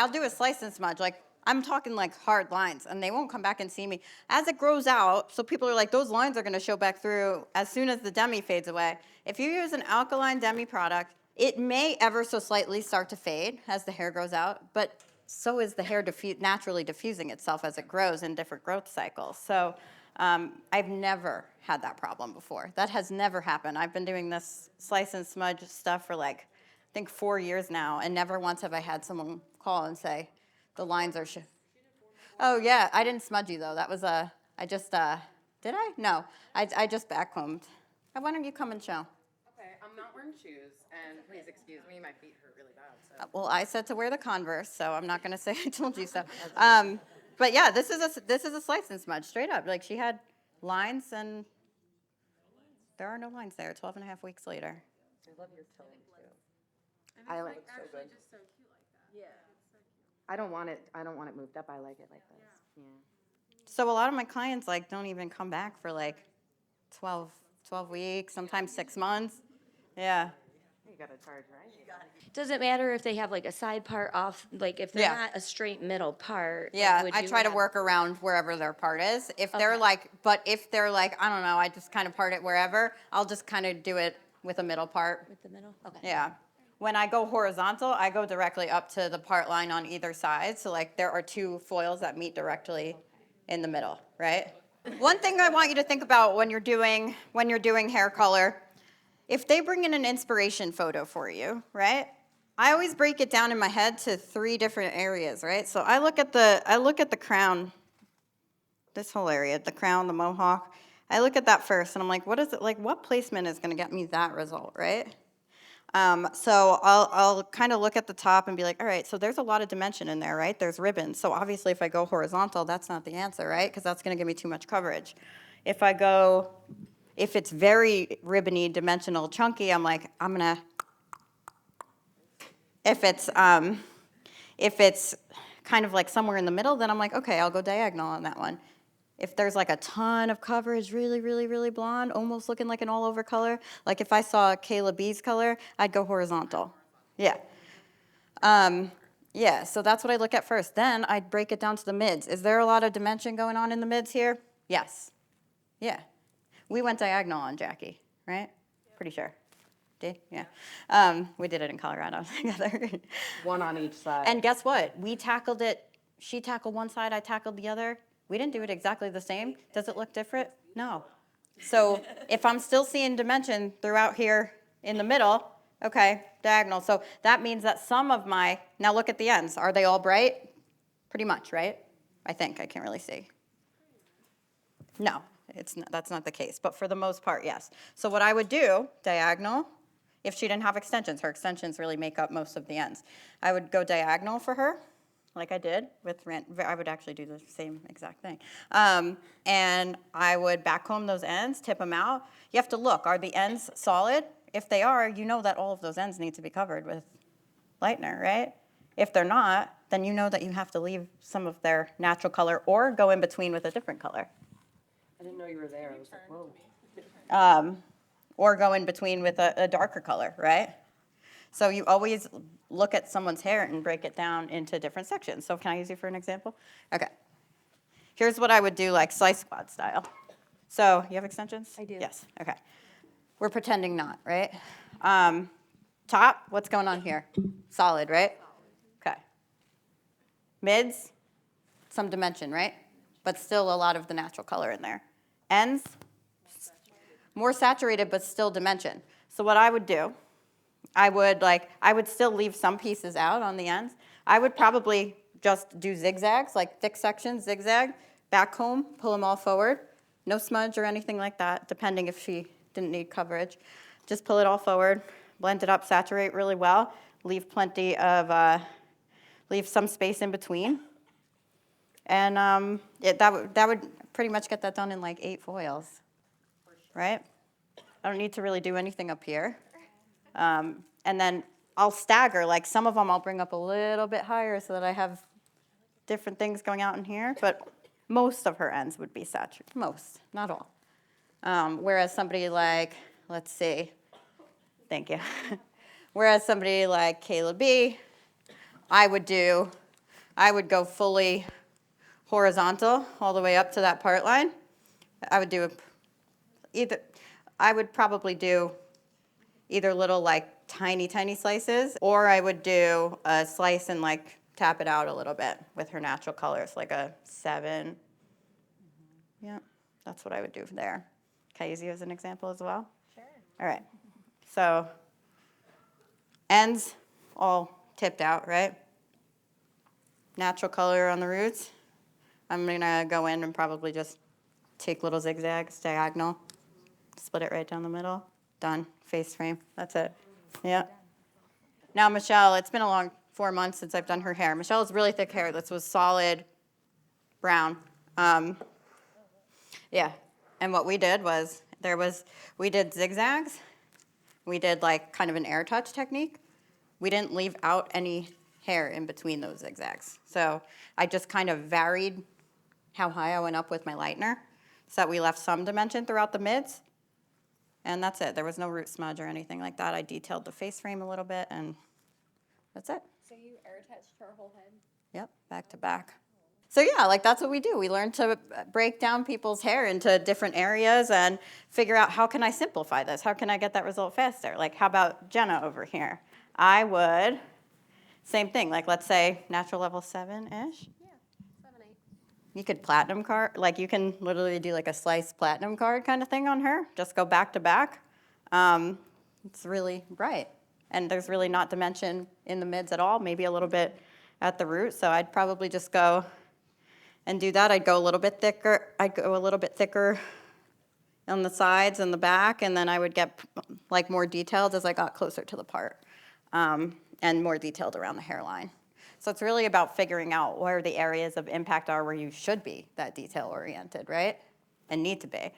I'll do a slice and smudge. Like, I'm talking like hard lines, and they won't come back and see me. As it grows out, so people are like, those lines are going to show back through as soon as the demi fades away. If you use an alkaline demi product, it may ever so slightly start to fade as the hair grows out, but so is the hair naturally diffusing itself as it grows in different growth cycles. So I've never had that problem before. That has never happened. I've been doing this slice and smudge stuff for like, I think 4 years now, and never once have I had someone call and say, the lines are Oh, yeah, I didn't smudge you, though. That was I just, did I? No, I just backcombed. Why don't you come and show? Okay, I'm not wearing shoes, and please excuse me, my feet hurt really bad. So. Well, I said to wear the Converse, so I'm not going to say I told you so. But yeah, this is a slice and smudge, straight up. Like, she had lines, and there are no lines there 12 and a half weeks later. I love your tone, too. And it's like actually just so cute like that. Yeah. I don't want it moved up. I like it like this. Yeah. So a lot of my clients like don't even come back for like 12 weeks, sometimes 6 months. Yeah. You gotta charge, right? Does it matter if they have like a side part off, like if they're Yeah. not a straight middle part? Yeah, would I you try to have- work around wherever their part is. If they're Okay. like, I don't know, I just kind of part it wherever, I'll just kind of do it with a middle part. With the middle? Okay. Yeah. When I go horizontal, I go directly up to the part line on either side. So like there are 2 foils that meet directly in the middle, right? One thing I want you to think about when you're doing hair color, if they bring in an inspiration photo for you, right? I always break it down in my head to 3 different areas, right? So I look at the crown, this whole area, the crown, the mohawk. I look at that first, and I'm like, what is it like? What placement is going to get me that result, right? So I'll kind of look at the top and be like, all right, so there's a lot of dimension in there, right? There's ribbons. So obviously if I go horizontal, that's not the answer, right? Because that's going to give me too much coverage. If it's very ribbony, dimensional, chunky, I'm like, if it's kind of like somewhere in the middle, then I'm like, okay, I'll go diagonal on that one. If there's like a ton of coverage, really, really, really blonde, almost looking like an all-over color, like if I saw Kayla B's color, I'd go horizontal. Yeah. Yeah, so that's what I look at first. Then I'd break it down to the mids. Is there a lot of dimension going on in the mids here? Yes. Yeah. We went diagonal on Jackie, right? Pretty sure. Did? Yeah. We did it in Colorado together. One on each side. And guess what? We tackled it. She tackled one side, I tackled the other. We didn't do it exactly the same. Does it look different? No. So if I'm still seeing dimension throughout here in the middle, okay, diagonal. So that means that some of now look at the ends. Are they all bright? Pretty much, right? I think. I can't really see. No, that's not the case. But for the most part, yes. So what I would do, diagonal, if she didn't have extensions, her extensions really make up most of the ends. I would go diagonal for her, like I did with Rand. I would actually do the same exact thing. And I would backcomb those ends, tip them out. You have to look, are the ends solid? If they are, you know that all of those ends need to be covered with lightener, right? If they're not, then you know that you have to leave some of their natural color or go in between with a different color. I didn't know you were there. I was like, whoa. Or go in between with a darker color, right? So you always look at someone's hair and break it down into different sections. So can I use you for an example? Okay. Here's what I would do, like slice squad style. So you have extensions? I do. Yes, okay. We're pretending not, right? Top, what's going on here? Solid, right? Okay. Mids, some dimension, right? But still a lot of the natural color in there. Ends, more saturated, but still dimension. So what I would do, I would still leave some pieces out on the ends. I would probably just do zigzags, like thick sections, zigzag, back comb, pull them all forward. No smudge or anything like that, depending if she didn't need coverage. Just pull it all forward, blend it up, saturate really well, leave leave some space in between. And that would pretty much get that done in like 8 foils, right? I don't need to really do anything up here. And then I'll stagger, like some of them I'll bring up a little bit higher so that I have different things going out in here, but most of her ends would be saturated, most, not all. Whereas somebody like, let's see, thank you. Whereas somebody like Kayla B, I would do I would go fully horizontal all the way up to that part line. I would do I would probably do either little like tiny, tiny slices, or I would do a slice and like tap it out a little bit with her natural colors, like a 7. Yeah, that's what I would do there. Can I use you as an example as well? Sure. All right. So ends all tipped out, right? Natural color on the roots. I'm gonna go in and probably just take little zigzags, diagonal, split it right down the middle. Done. Face frame. That's it. Yeah. Now Michelle, it's been a long 4 months since I've done her hair. Michelle has really thick hair. This was solid brown. Yeah. And what we did was we did zigzags. We did like kind of an air touch technique. We didn't leave out any hair in between those zigzags. So I just kind of varied how high I went up with my lightener so that we left some dimension throughout the mids. And that's it. There was no root smudge or anything like that. I detailed the face frame a little bit, and that's it. So you air touched her whole head? Yep, back to back. So yeah, like that's what we do. We learn to break down people's hair into different areas and figure out how can I simplify this? How can I get that result faster? Like how about Jenna over here? I would, same thing, like let's say natural level 7-ish. Yeah, 7, 8. You could platinum card, like you can literally do like a slice platinum card kind of thing on her. Just go back to back. It's really bright. And there's really not dimension in the mids at all, maybe a little bit at the root. So I'd probably just go and do that. I'd go a little bit thicker. On the sides and the back, and then I would get like more detailed as I got closer to the part, and more detailed around the hairline. So it's really about figuring out where the areas of impact are where you should be that detail oriented, right? And need to be.